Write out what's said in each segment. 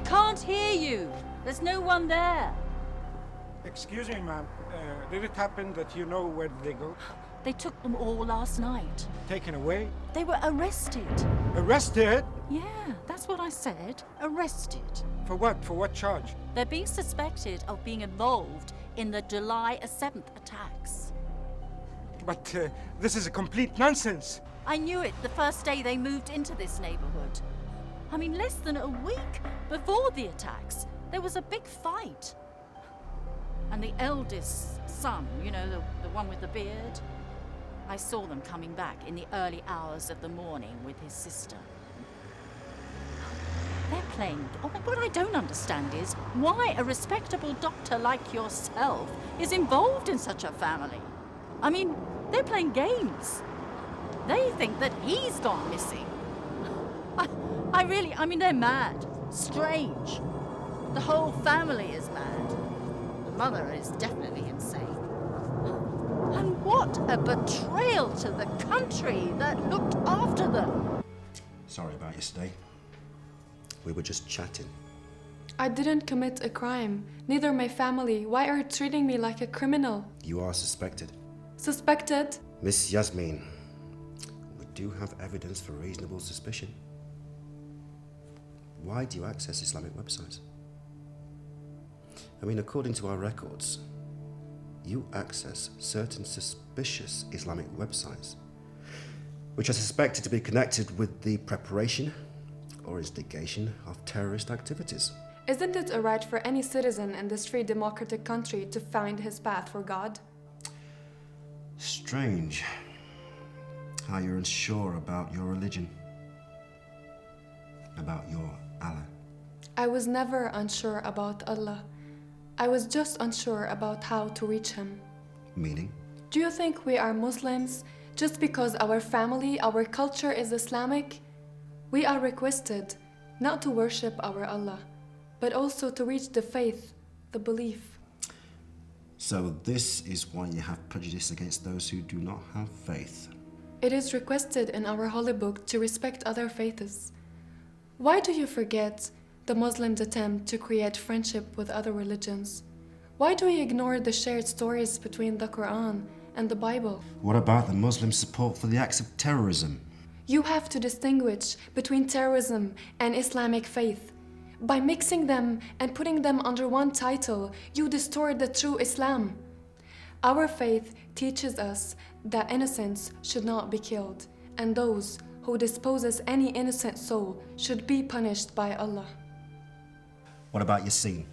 can't hear you. There's no one there. Excuse me, ma'am. Did it happen that you know where they go? They took them all last night. Taken away? They were arrested. Arrested? Yeah, that's what I said. Arrested. For what? For what charge? They're being suspected of being involved in the July 7th attacks. But this is a complete nonsense. I knew it the first day they moved into this neighborhood. I mean, less than a week before the attacks, there was a big fight. And the eldest son, you know, the one with the beard, I saw them coming back in the early hours of the morning with his sister. They're playing... What I don't understand is why a respectable doctor like yourself is involved in such a family. I mean, they're playing games. They think that he's gone missing. I mean, they're mad. Strange. The whole family is mad. The mother is definitely insane. And what a betrayal to the country that looked after them. Sorry about yesterday. We were just chatting. I didn't commit a crime. Neither my family. Why are you treating me like a criminal? You are suspected. Suspected? Miss Yasmin, we do have evidence for reasonable suspicion. Why do you access Islamic websites? I mean, according to our records, you access certain suspicious Islamic websites, which are suspected to be connected with the preparation or instigation of terrorist activities. Isn't it a right for any citizen in this free democratic country to find his path for God? Strange how you're unsure about your religion, about your Allah. I was never unsure about Allah. I was just unsure about how to reach him. Meaning? Do you think we are Muslims just because our family, our culture is Islamic? We are requested not to worship our Allah, but also to reach the faith, the belief. So this is why you have prejudice against those who do not have faith. It is requested in our holy book to respect other faiths. Why do you forget the Muslims' attempt to create friendship with other religions? Why do you ignore the shared stories between the Quran and the Bible? What about the Muslim support for the acts of terrorism? You have to distinguish between terrorism and Islamic faith. By mixing them and putting them under one title, you distort the true Islam. Our faith teaches us that innocents should not be killed, and those who disposes any innocent soul should be punished by Allah. What about Yasin?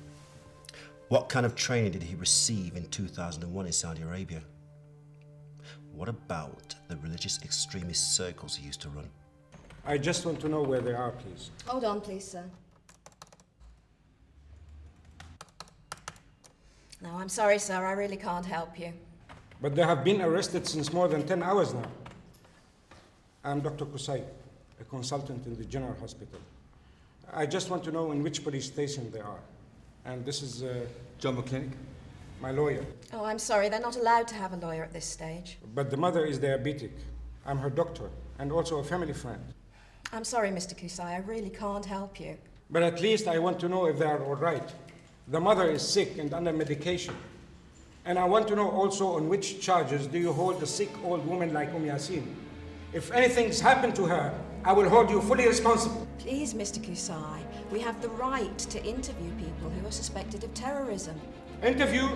What kind of training did he receive in 2001 in Saudi Arabia? What about the religious extremist circles he used to run? I just want to know where they are, please. Hold on, please, sir. No, I'm sorry, sir. I really can't help you. But they have been arrested since more than 10 hours now. I'm Dr. Kusai, a consultant in the General Hospital. I just want to know in which police station they are. And this is... John Clinic? My lawyer. Oh, I'm sorry. They're not allowed to have a lawyer at this stage. But the mother is diabetic. I'm her doctor, and also a family friend. I'm sorry, Mr. Kusai. I really can't help you. But at least I want to know if they are all right. The mother is sick and under medication. And I want to know also on which charges do you hold a sick old woman like Yasin? If anything's happened to her, I will hold you fully responsible. Please, Mr. Kusai, we have the right to interview people who are suspected of terrorism. Interview?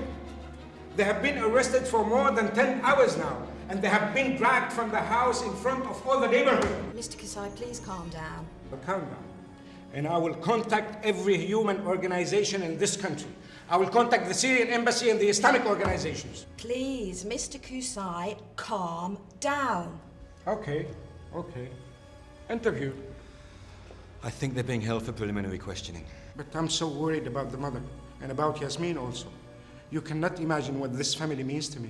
They have been arrested for more than 10 hours now, and they have been dragged from the house in front of all the neighborhood. Mr. Kusai, please calm down. Calm down. And I will contact every human organization in this country. I will contact the Syrian embassy and the Islamic organizations. Please, Mr. Kusai, calm down. Okay. Interview. I think they're being held for preliminary questioning. But I'm so worried about the mother, and about Yasmin also. You cannot imagine what this family means to me.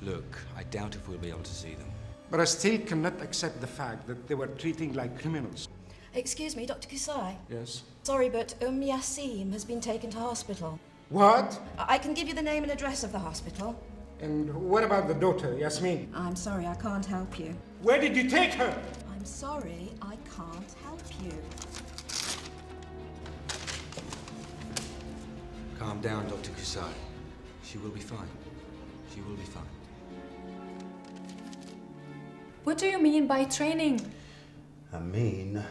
Look, I doubt if we'll be able to see them. But I still cannot accept the fact that they were treating like criminals. Excuse me, Dr. Kusai? Yes? Sorry, but Yasim has been taken to hospital. What? I can give you the name and address of the hospital. And what about the daughter, Yasmin? I'm sorry, I can't help you. Where did you take her? I'm sorry, I can't help you. Calm down, Dr. Kusai. She will be fine. She will be fine. What do you mean by training? I mean,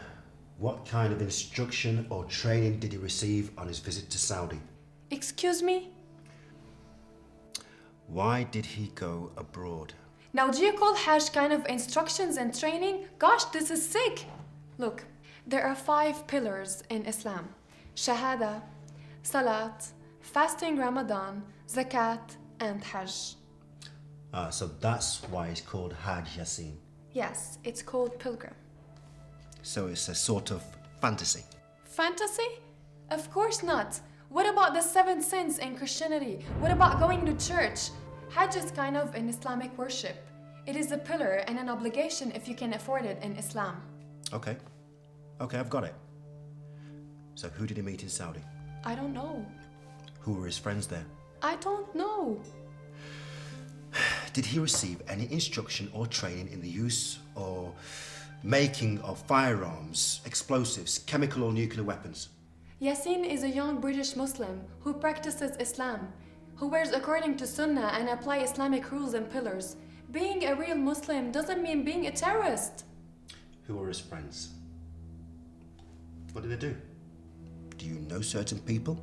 what kind of instruction or training did he receive on his visit to Saudi? Excuse me? Why did he go abroad? Now, do you call Hajj kind of instructions and training? Gosh, this is sick! Look, there are 5 pillars in Islam. Shahada, Salat, fasting Ramadan, Zakat, and Hajj. So that's why it's called Hajj Yasin. Yes, it's called pilgrim. So it's a sort of fantasy. Fantasy? Of course not. What about the 7 sins in Christianity? What about going to church? Hajj is kind of an Islamic worship. It is a pillar and an obligation if you can afford it in Islam. Okay. Okay, I've got it. So who did he meet in Saudi? I don't know. Who were his friends there? I don't know. Did he receive any instruction or training in the use or making of firearms, explosives, chemical or nuclear weapons? Yasin is a young British Muslim who practices Islam, who wears according to Sunnah and apply Islamic rules and pillars. Being a real Muslim doesn't mean being a terrorist. Who were his friends? What did they do? Do you know certain people?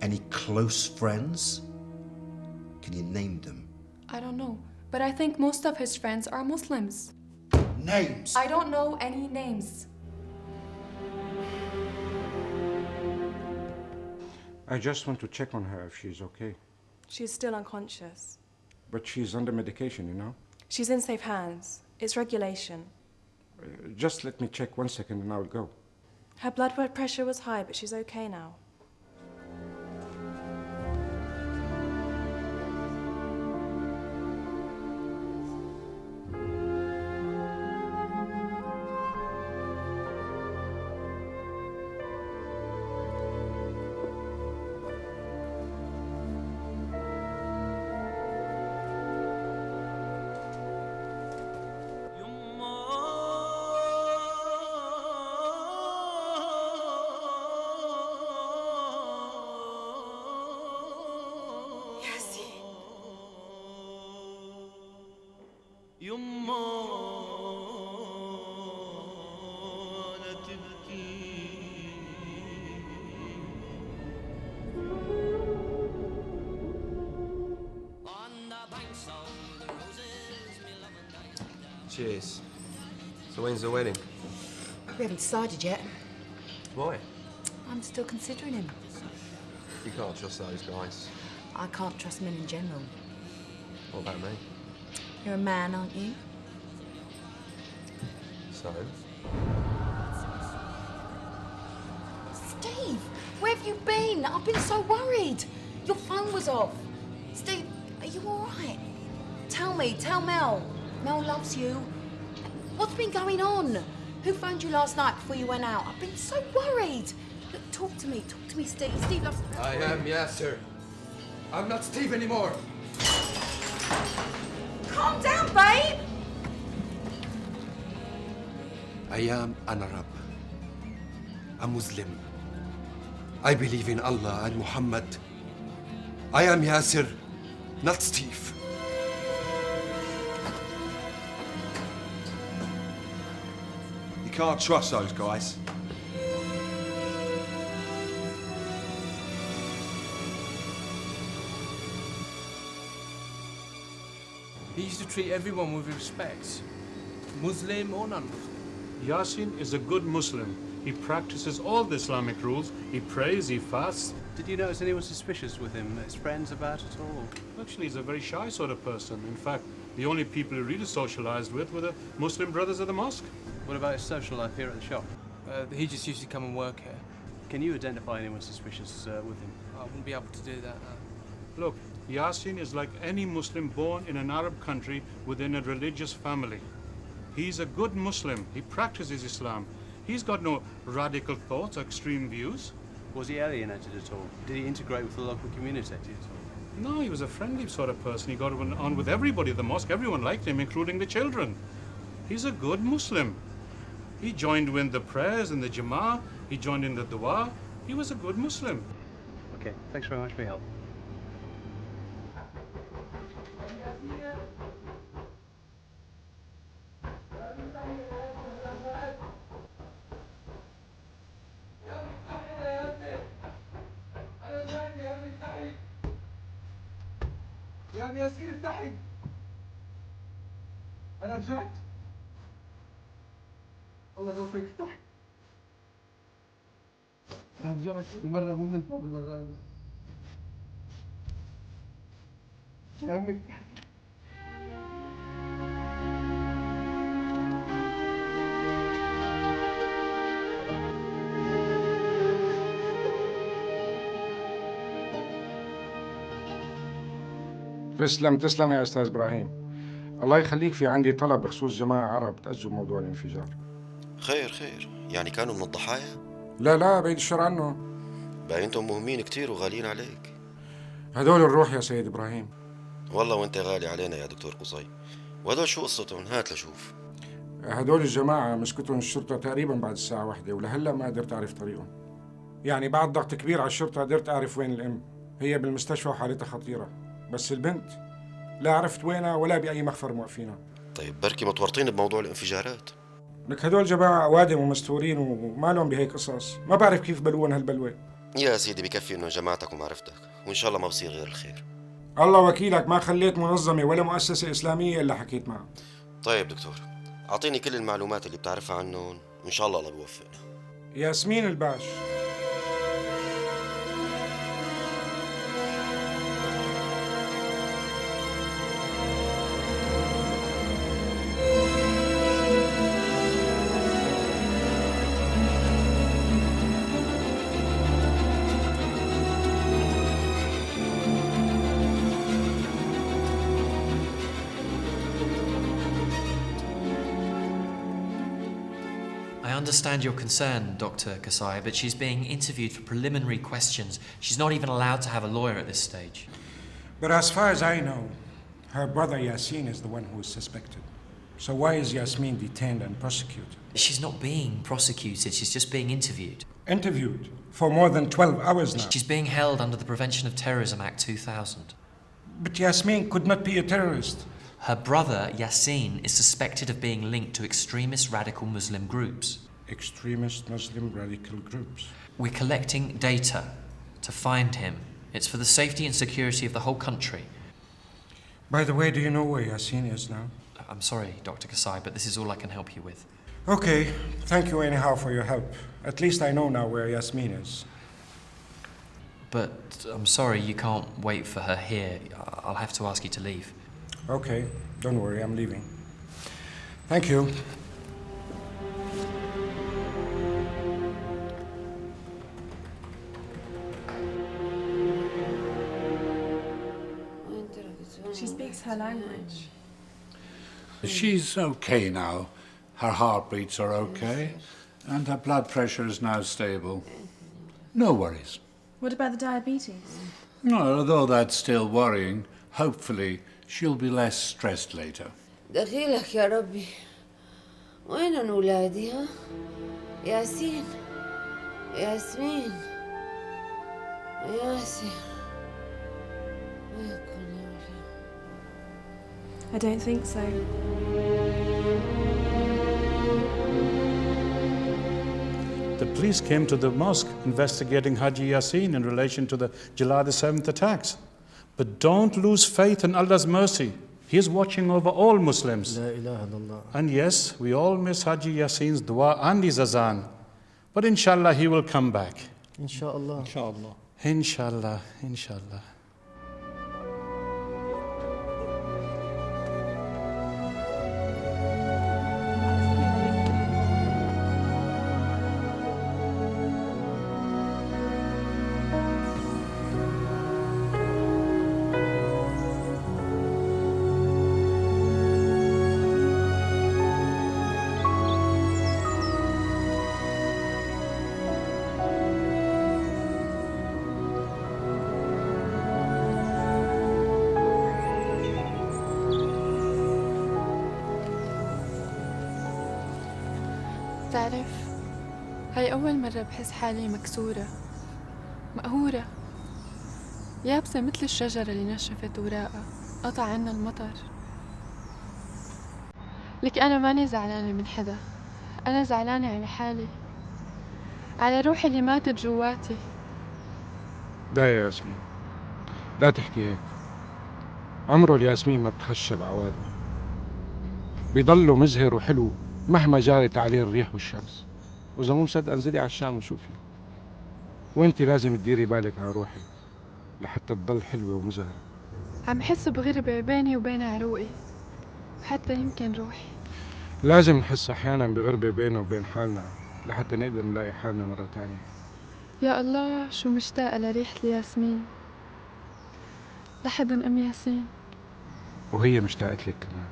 Any close friends? Can you name them? I don't know, but I think most of his friends are Muslims. Names! I don't know any names. I just want to check on her if she's okay. She's still unconscious. But she's under medication, you know? She's in safe hands. It's regulation. Just let me check 1 second and I'll go. Her blood pressure was high, but she's okay now. Cheers. So when's the wedding? We haven't decided yet. Why? I'm still considering him. You can't trust those guys. I can't trust men in general. What about me? You're a man, aren't you? So? Steve, where have you been? I've been so worried. Your phone was off. Steve, are you all right? Tell me, tell Mel. Mel loves you. What's been going on? Who phoned you last night before you went out? I've been so worried. Look, talk to me, Steve. Steve loves... I am Yasser. I'm not Steve anymore. Calm down, babe! I am an Arab. A Muslim. I believe in Allah and Muhammad. I am Yasser, not Steve. You can't trust those guys. He used to treat everyone with respect, Muslim or non-Muslim. Yasin is a good Muslim. He practices all the Islamic rules. He prays, he fasts. Did you notice anyone suspicious with him, his friends about at all? Actually, he's a very shy sort of person. In fact, the only people he really socialized with were the Muslim brothers at the mosque. What about his social life here at the shop? He just used to come and work here. Can you identify anyone suspicious with him? I wouldn't be able to do that. Look, Yasin is like any Muslim born in an Arab country within a religious family. He's a good Muslim. He practices Islam. He's got no radical thoughts or extreme views. Was he alienated at all? Did he integrate with the local community at all? No, he was a friendly sort of person. He got on with everybody at the mosque. Everyone liked him, including the children. He's a good Muslim. He joined in the prayers and the Jama'ah. He joined in the dua. He was a good Muslim. Okay, thanks very much for your help. يا عم ياسين افتحي. أنا رجعت. الله يوفقك افتحي. أنا رجعت مرة مو من قبل مرة. يا عمي افتحي. تسلم يا أستاذ إبراهيم. الله يخليك، في عندي طلب بخصوص جماعة عرب تأجوا موضوع الانفجار. خير، يعني كانوا من الضحايا؟ لا بعيد الشر عنه. باينتم مهمين كتير وغاليين عليك. هدول الروح يا سيد إبراهيم. والله وانت غالي علينا يا دكتور قصي. وهدول شو قصتهم؟ هات لشوف. هدول الجماعة مسكتهم الشرطة تقريبا بعد الساعة 1 ولهلا ما قدرت أعرف طريقهم. يعني بعد ضغط كبير على الشرطة قدرت أعرف وين الأم. هي بالمستشفى وحالتها خطيرة، بس البنت لا عرفت وينها ولا بأي مخفر موقفينها. طيب بركي متورطين بموضوع الانفجارات. لك هدول جماعة أوادم ومستورين وما لهم بهيك قصص، ما بعرف كيف بلون هالبلوة. يا سيدي بكفي انه جماعتك ومعرفتك، وان شاء الله ما بصير غير الخير. الله وكيلك ما خليت منظمة ولا مؤسسة إسلامية إلا حكيت معها. طيب دكتور، أعطيني كل المعلومات اللي بتعرفها عنهم وإن شاء الله بيوفقنا. ياسمين الباش. I understand your concern, Dr. Kasai, but she's being interviewed for preliminary questions. She's not even allowed to have a lawyer at this stage. But as far as I know, her brother Yasin is the one who is suspected. So why is Yasmin detained and prosecuted? She's not being prosecuted, she's just being interviewed. Interviewed? For more than 12 hours now? She's being held under the Prevention of Terrorism Act 2000. But Yasmin could not be a terrorist. Her brother, Yasin, is suspected of being linked to extremist radical Muslim groups. Extremist Muslim radical groups? We're collecting data to find him. It's for the safety and security of the whole country. By the way, do you know where Yasin is now? I'm sorry, Dr. Kasai, but this is all I can help you with. Okay, thank you anyhow for your help. At least I know now where Yasmin is. But I'm sorry, you can't wait for her here. I'll have to ask you to leave. Okay, don't worry, I'm leaving. Thank you. She speaks her language. She's okay now. Her heartbeats are okay, and her blood pressure is now stable. No worries. What about the diabetes? No, although that's still worrying, hopefully she'll be less stressed later. دخيلك يا ربي. وين أولادي ها؟ ياسين، ياسمين، ياسر. I don't think so. The police came to the mosque investigating Haji Yasin in relation to the July the 7th attacks. But don't lose faith in Allah's mercy. He is watching over all Muslims. La ilaha illallah. And yes, we all miss Haji Yasin's dua and his azan. But inshallah, he will come back. Inshallah. Inshallah. Inshallah, inshallah. تعرف، هاي أول مرة بحس حالي مكسورة مقهورة يابسة مثل الشجرة اللي نشفت وراقة، قطع عنا المطر. لك أنا ماني زعلانة من حدا، أنا زعلانة على حالي، على روحي اللي ماتت جواتي. لا يا ياسمين، لا تحكي هيك. عمره الياسمين ما بتخشب عواده، بيضله مزهر وحلو مهما جارت عليه الريح والشمس. وإذا مو مصدقة انزلي على الشام وشوفي. وانت لازم تديري بالك على روحك لحتى تضل حلوة ومزهرة. عم حس بغربة بيني وبين عروقي، وحتى يمكن روحي. لازم نحس أحيانا بغربة بيننا وبين حالنا لحتى نقدر نلاقي حالنا مرة تانية. يا الله شو مشتاقة لريحة الياسمين، لحضن أم ياسين. وهي مشتاقت لك كمان.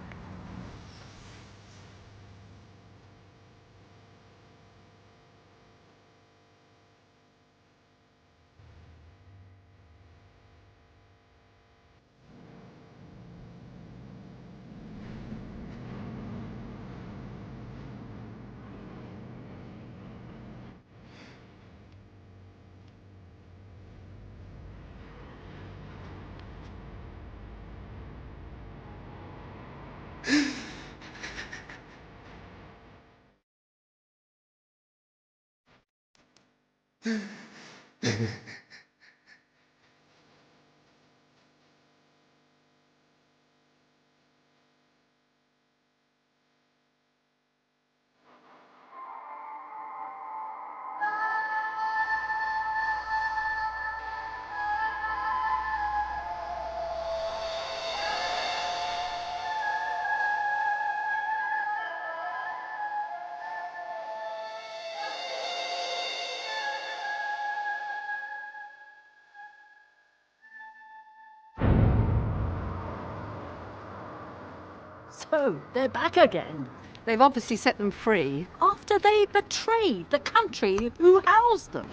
So, they're back again. They've obviously set them free. After they betrayed the country who housed them.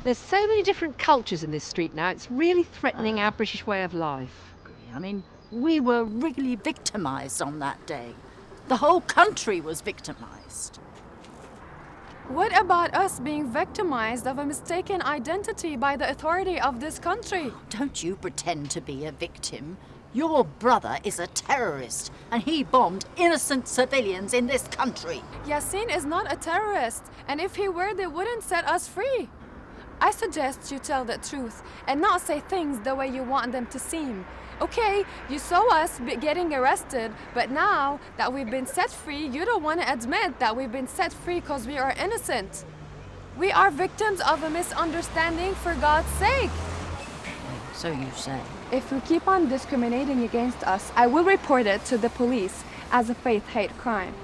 There's so many different cultures in this street now, it's really threatening our British way of life. I mean, we were really victimised on that day. The whole country was victimised. What about us being victimized of a mistaken identity by the authority of this country? Don't you pretend to be a victim. Your brother is a terrorist and he bombed innocent civilians in this country. Yasin is not a terrorist, and if he were, they wouldn't set us free. I suggest you tell the truth and not say things the way you want them to seem. Okay, you saw us getting arrested, but now that we've been set free, you don't want to admit that we've been set free because we are innocent. We are victims of a misunderstanding, for God's sake. So you say. If you keep on discriminating against us, I will report it to the police as a faith hate crime.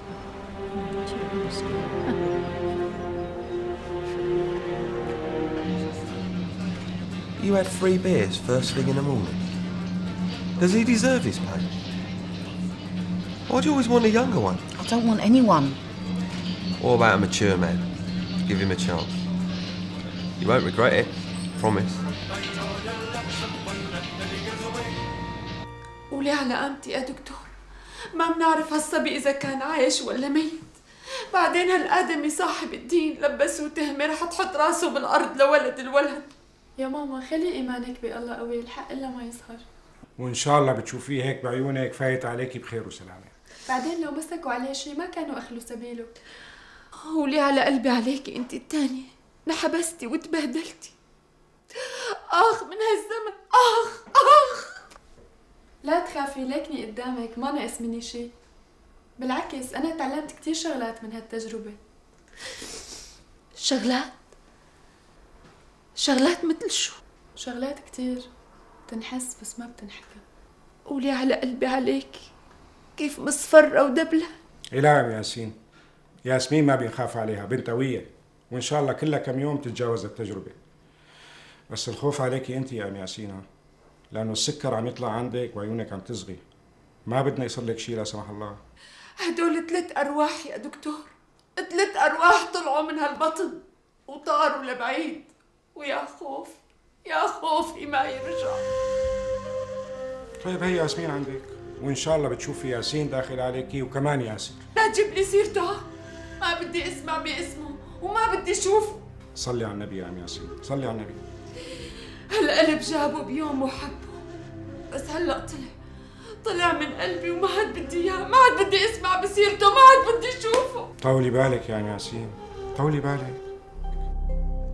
You had 3 beers first thing in the morning. Does he deserve his pain? Why do you always want a younger one? I don't want anyone. What about a mature man? Give him a chance. You won't regret it. Promise. قولي على قامتي يا دكتور. ما بنعرف هالصبي إذا كان عايش ولا ميت. بعدين هالآدمي صاحب الدين لبسوه تهمة رح تحط راسه بالأرض لولد الولد. يا ماما خلي إيمانك بالله قوي، الحق إلا ما يظهر. وإن شاء الله بتشوفيه هيك بعيونك فايت عليكي بخير وسلامة. بعدين لو مسكوا عليه شيء ما كانوا أخلوا سبيله. قولي على قلبي عليكي أنت التانية. نحبستي وتبهدلتي. آخ من هالزمن، آخ آخ. لا تخافي، ليكني قدامك ما ناقص مني شيء. بالعكس أنا تعلمت كتير شغلات من هالتجربة. شغلات؟ شغلات مثل شو؟ شغلات كتير بتنحس بس ما بتنحكى. قولي على قلبي عليكي كيف مصفرة ودبلة. لا يا ياسين، ياسمين ما بينخاف عليها، بنت قوية وإن شاء الله كلها كم يوم تتجاوز التجربة. بس الخوف عليكي أنت يا أم ياسين، لأنه السكر عم يطلع عندك وعيونك عم تصغي. ما بدنا يصير لك شيء لا سمح الله. هدول 3 أرواح يا دكتور، 3 أرواح طلعوا من هالبطن وطاروا لبعيد، ويا خوف يا خوفي ما يرجع. طيب هي ياسمين عندك وإن شاء الله بتشوفي ياسين داخل عليكي وكمان ياسر. لا تجيب لي سيرته، ما بدي اسمع باسمه وما بدي اشوفه. صلي على النبي يا أم ياسين، صلي على النبي. هالقلب جابه بيوم وحبه، بس هلأ طلع من قلبي وما عاد بدي إياه، ما عاد بدي أسمع بسيرته، ما عاد بدي أشوفه. طولي بالك يا ياسين، طولي بالك.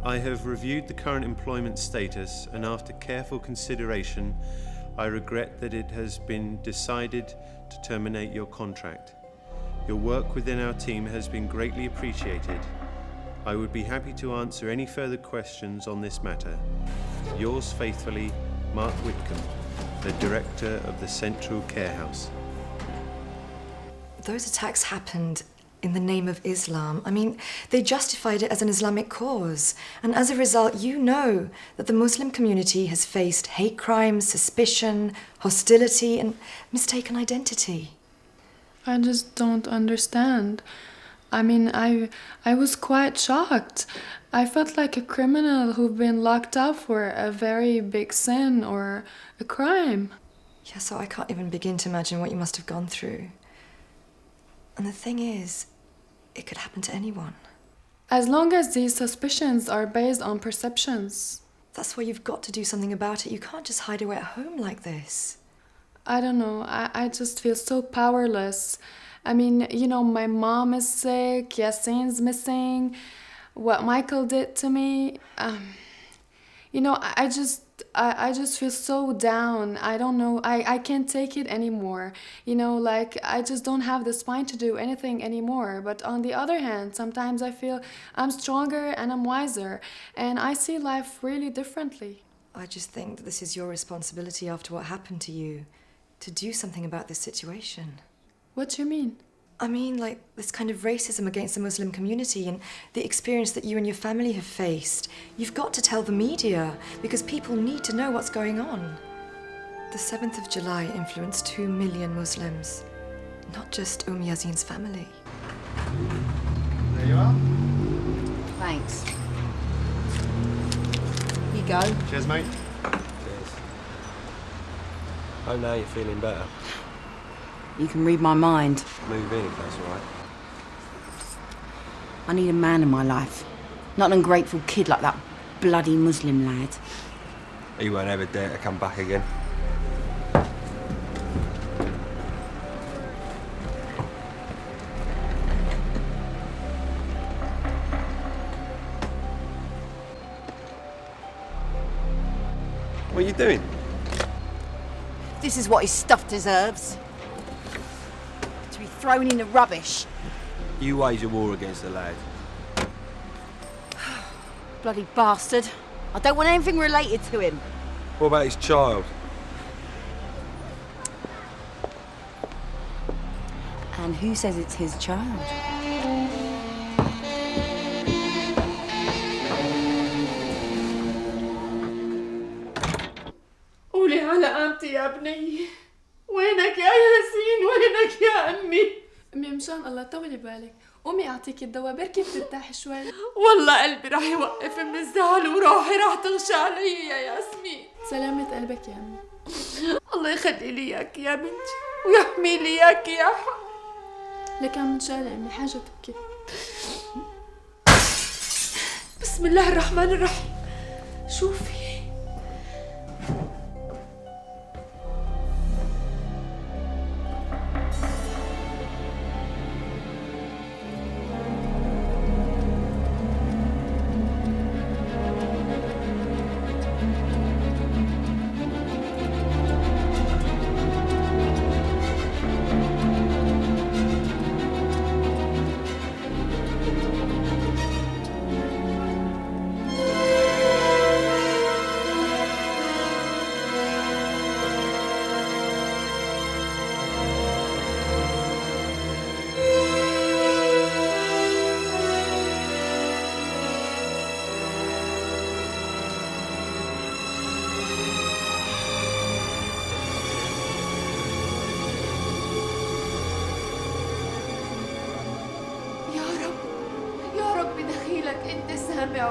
I have reviewed the current employment status, and after careful consideration, I regret that it has been decided to terminate your contract. Your work within our team has been greatly appreciated. I would be happy to answer any further questions on this matter. Yours faithfully, Mark Whitcomb, the Director of the Central Care House. Those attacks happened in the name of Islam. I mean, they justified it as an Islamic cause. And as a result, you know that the Muslim community has faced hate crimes, suspicion, hostility, and mistaken identity. I just don't understand. I mean, I was quite shocked. I felt like a criminal who'd been locked up for a very big sin or a crime. Yeah, so I can't even begin to imagine what you must have gone through. And the thing is, it could happen to anyone. As long as these suspicions are based on perceptions. That's why you've got to do something about it. You can't just hide away at home like this. I don't know. I just feel so powerless. I mean, you know, my mom is sick, Yasin's missing, what Michael did to me. You know, I just feel so down. I don't know. I can't take it anymore. You know, like, I just don't have the spine to do anything anymore. But on the other hand, sometimes I feel I'm stronger and I'm wiser. And I see life really differently. I just think that this is your responsibility after what happened to you, to do something about this situation. What do you mean? I mean, like, this kind of racism against the Muslim community and the experience that you and your family have faced. You've got to tell the media, because people need to know what's going on. The 7th of July influenced 2 million Muslims, not just Yasin's family. There you are. Thanks. Here you go. Cheers, mate. Cheers. Oh, now you're feeling better. You can read my mind. Move in if that's all right. I need a man in my life. Not an ungrateful kid like that bloody Muslim lad. He won't ever dare to come back again. What are you doing? This is what his stuff deserves. To be thrown in the rubbish. You wage a war against the lad. Bloody bastard. I don't want anything related to him. What about his child? And who says it's his child? قولي على قامتي يا بني. وينك يا ياسين؟ وينك يا أمي؟ أمي مشان الله طولي بالك. قومي أعطيكي الدواء بركي بترتاحي شوي. والله قلبي راح يوقف من الزعل وروحي راح تغشى علي يا ياسمين. سلامة قلبك يا أمي. الله يخلي لي إياكي يا بنتي ويحمي لي إياكي يا حق. لك عم نشالي أمي حاجة تبكي. بسم الله الرحمن الرحيم. شوفي.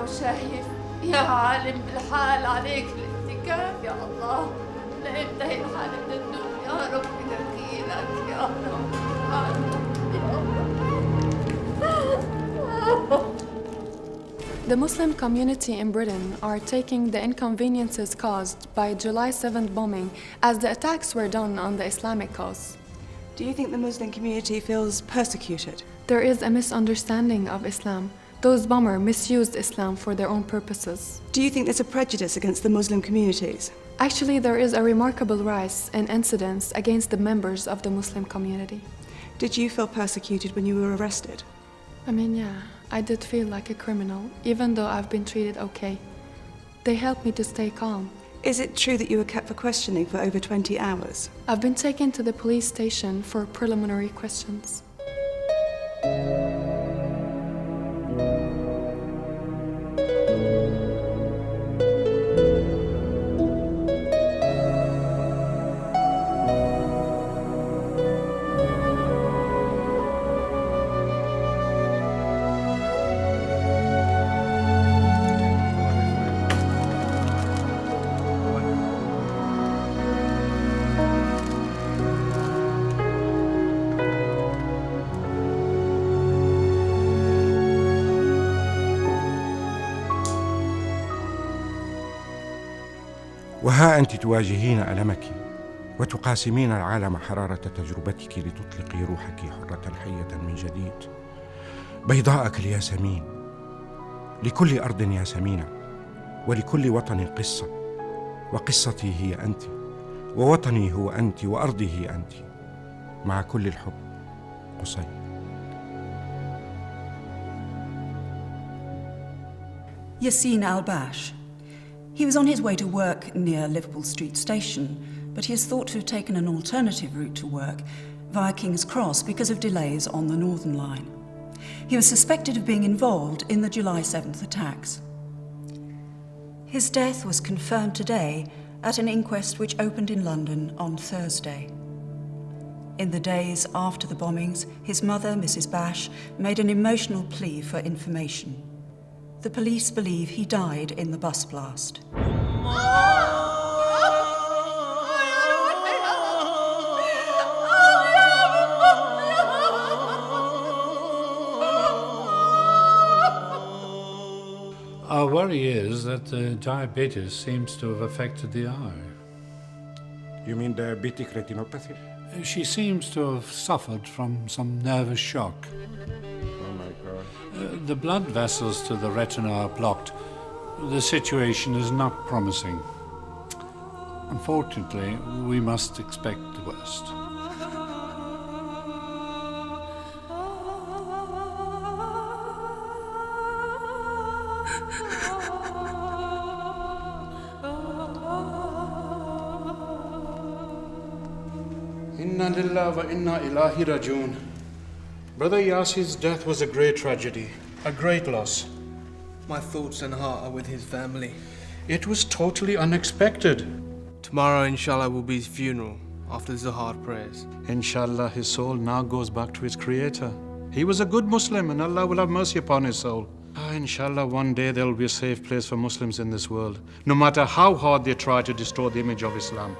وشايف يا عالم بالحال عليك الاتكاف يا الله لانتهي الحال من النوم يا رب دخيلك يا رب The Muslim community in Britain are taking the inconveniences caused by July 7th bombing as the attacks were done on the Islamic cause. Do you think the Muslim community feels persecuted? There is a misunderstanding of Islam. Those bombers misused Islam for their own purposes. Do you think there's a prejudice against the Muslim communities? Actually, there is a remarkable rise in incidents against the members of the Muslim community. Did you feel persecuted when you were arrested? I mean, yeah, I did feel like a criminal, even though I've been treated okay. They helped me to stay calm. Is it true that you were kept for questioning for over 20 hours? I've been taken to the police station for preliminary questions. وها أنت تواجهين ألمك وتقاسمين العالم حرارة تجربتك لتطلقي روحك حرة حية من جديد، بيضاء كالياسمين. لكل أرض ياسمينة، ولكل وطن قصة، وقصتي هي أنت، ووطني هو أنت، وأرضي هي أنت. مع كل الحب، قصي. Yassin al-Bash. He was on his way to work near Liverpool Street Station, but he is thought to have taken an alternative route to work via King's Cross because of delays on the Northern Line. He was suspected of being involved in the July 7th attacks. His death was confirmed today at an inquest which opened in London on Thursday. In the days after the bombings, his mother, Mrs. Bash, made an emotional plea for information. The police believe he died in the bus blast. Our worry is that the diabetes seems to have affected the eye. You mean diabetic retinopathy? She seems to have suffered from some nervous shock. Oh my God. The blood vessels to the retina are blocked. The situation is not promising. Unfortunately, we must expect the worst. Inna lillahi wa inna ilahi rajoon. Brother Yasin's death was a great tragedy, a great loss. My thoughts and heart are with his family. It was totally unexpected. Tomorrow, inshallah, will be his funeral after the Zuhar prayers. Inshallah, his soul now goes back to his Creator. He was a good Muslim and Allah will have mercy upon his soul. Inshallah, one day there will be a safe place for Muslims in this world, no matter how hard they try to destroy the image of Islam.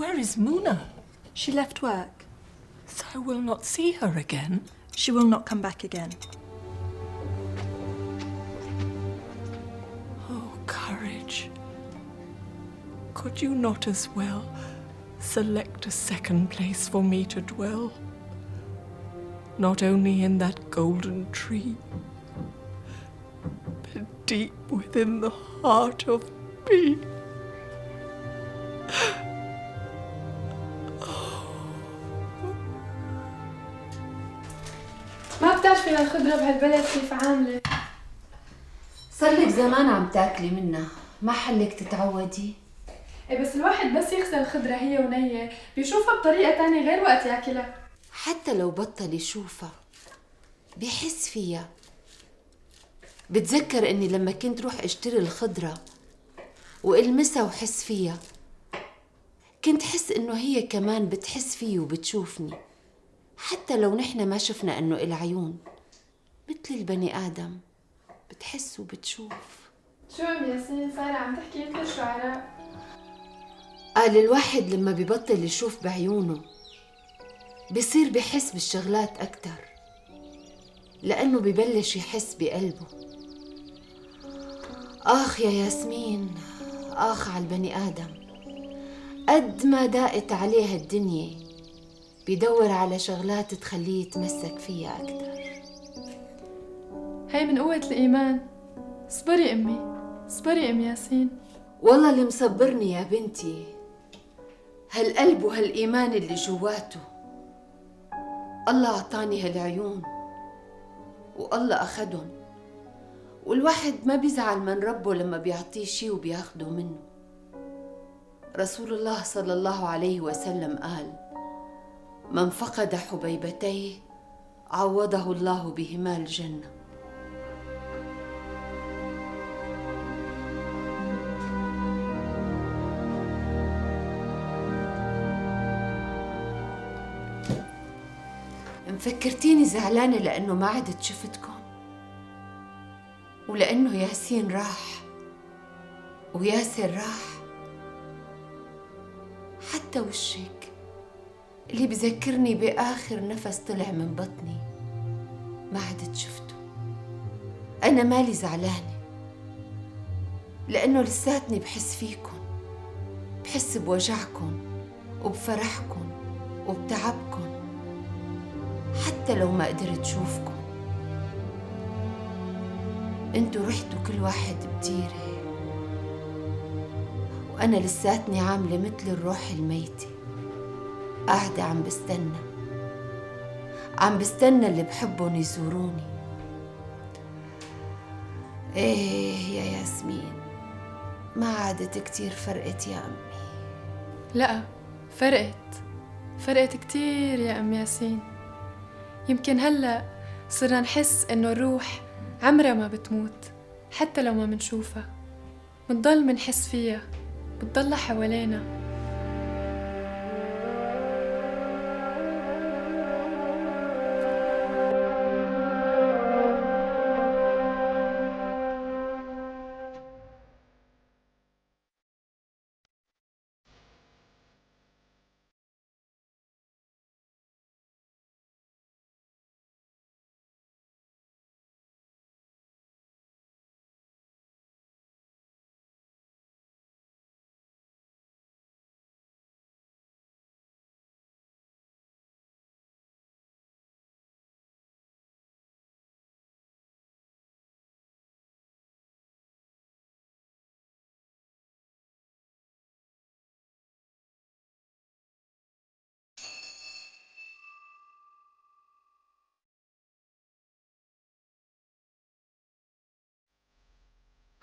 Where is Muna? She left work. So I will not see her again? She will not come back again. Oh, courage. Could you not as well select a second place for me to dwell? Not only in that golden tree, but deep within the heart of me. ما بتعرفي للخضرة بهالبلد كيف عاملة؟ صار لك زمان عم تاكلي منها، ما حلك تتعودي؟ ايه بس الواحد بس يغسل خضرة هي ونية بيشوفها بطريقة تانية غير وقت ياكلها. حتى لو بطل يشوفها بيحس فيها. بتذكر اني لما كنت روح اشتري الخضرة والمسها وحس فيها، كنت حس انه هي كمان بتحس فيي وبتشوفني، حتى لو نحن ما شفنا انه العيون، مثل البني ادم بتحس وبتشوف. شو ام ياسين صايرة عم تحكي مثل الشعراء؟ قال الواحد لما ببطل يشوف بعيونه بصير بحس بالشغلات أكتر، لأنه ببلش يحس بقلبه. آخ يا ياسمين، آخ على البني آدم، قد ما ضاقت عليه الدنيا بيدور على شغلات تخليه يتمسك فيها أكتر. هي من قوة الإيمان. اصبري أمي، اصبري أم ياسين. والله اللي مصبرني يا بنتي هالقلب وهالإيمان اللي جواته. الله أعطاني هالعيون والله أخدهم، والواحد ما بيزعل من ربه لما بيعطيه شي وبياخده منه. رسول الله صلى الله عليه وسلم قال: من فقد حبيبتيه عوضه الله بهما الجنة. مفكرتيني زعلانة لأنه ما عدت شفتكم، ولأنه ياسين راح وياسر راح. حتى وشك اللي بذكرني بآخر نفس طلع من بطني ما عدت شفته. أنا مالي زعلانة لأنه لساتني بحس فيكم، بحس بوجعكم وبفرحكم وبتعبكم، حتى لو ما قدرت شوفكم. انتوا رحتوا كل واحد بديره، وأنا لساتني عاملة مثل الروح الميتة، قاعدة عم بستنى اللي بحبهم يزوروني. ايه يا ياسمين، ما عادت كتير فرقت يا أمي. لا، فرقت كتير يا أم ياسين. يمكن هلأ صرنا نحس إنه الروح عمرها ما بتموت، حتى لو ما منشوفها بنضل منحس فيها، بتضلها حوالينا.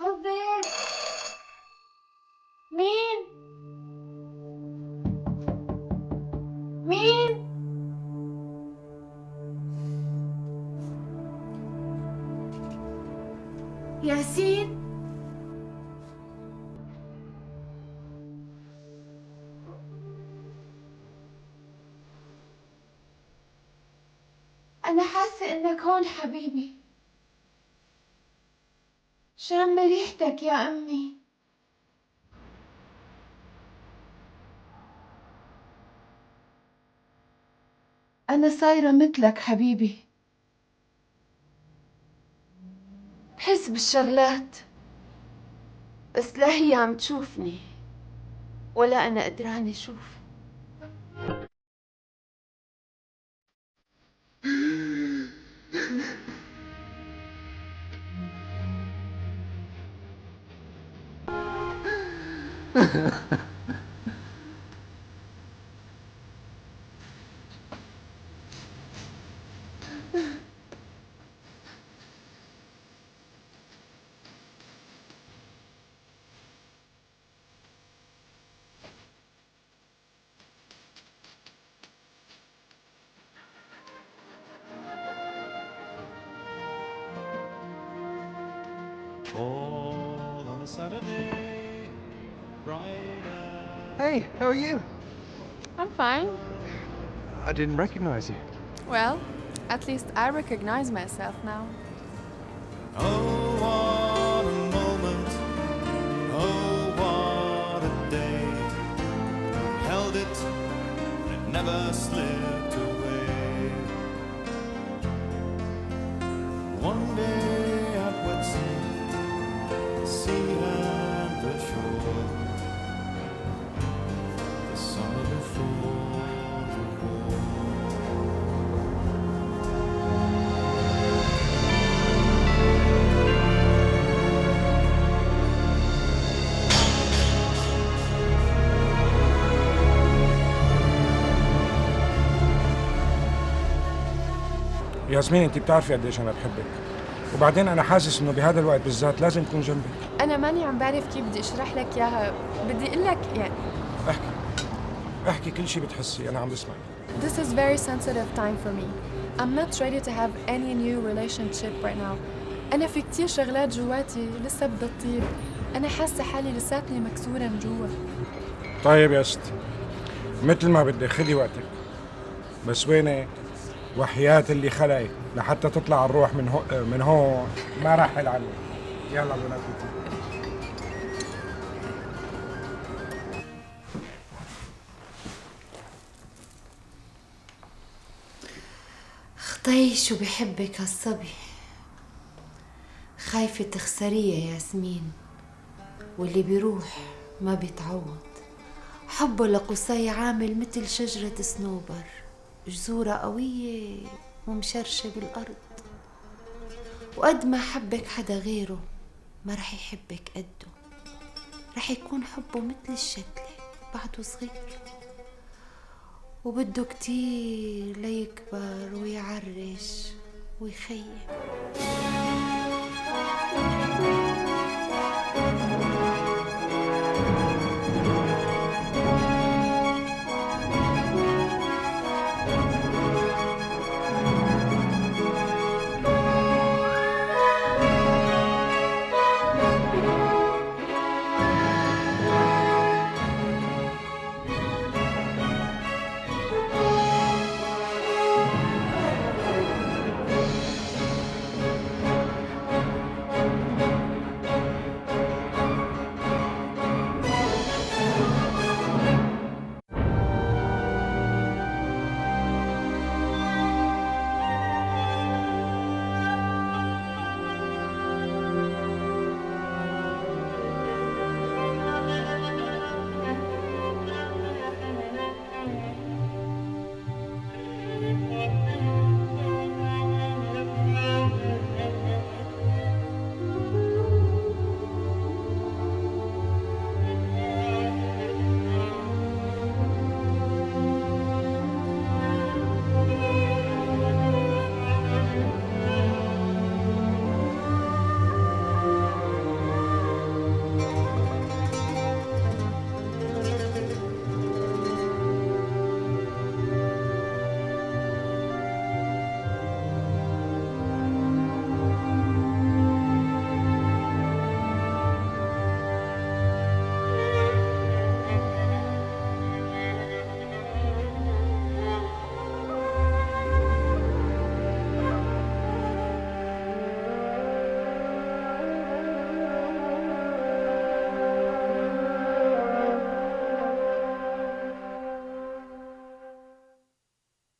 الضاهر مين؟ ياسين، أنا حاسة إنك هون حبيبي، شم ريحتك يا أمي. أنا صايرة مثلك حبيبي، بحس بالشغلات بس لا هي عم تشوفني ولا أنا قدرانة أشوف. Hey, how are you? I'm fine. I didn't recognize you. Well, at least I recognize myself now. Oh, what a moment. Oh, what a day. Held it, and it never slipped away. One day at Whitsun, the sea and the shore, the summer before the war. ياسمين، انت بتعرفي قديش انا بحبك، وبعدين انا حاسس انه بهذا الوقت بالذات لازم اكون جنبك. أنا ماني عم بعرف كيف بدي أشرح لك إياها، بدي أقول لك يعني. احكي كل شيء بتحسي، انا عم بسمعك. This is very sensitive time for me. I'm not ready to have any new relationship right now. أنا في كتير شغلات جواتي لسه بدها تطيب. أنا حاسة حالي لساتني مكسورة من جوا. طيب يا ستي، مثل ما بدك خذي وقتك، بس وينك؟ وحياة اللي خلقك لحتى تطلع الروح من هون ما راح عنك. يلا بناتي. خطي شو بحبك هالصبي، خايفة تخسريه يا ياسمين، واللي بيروح ما بيتعوض. حبه لقصي عامل مثل شجرة صنوبر، جذورها قوية ومشرشة بالأرض، وقد ما حبك حدا غيره ما رح يحبك قده. رح يكون حبه مثل الشتلة بعده صغير، وبده كتير ليكبر ويعرش ويخيم.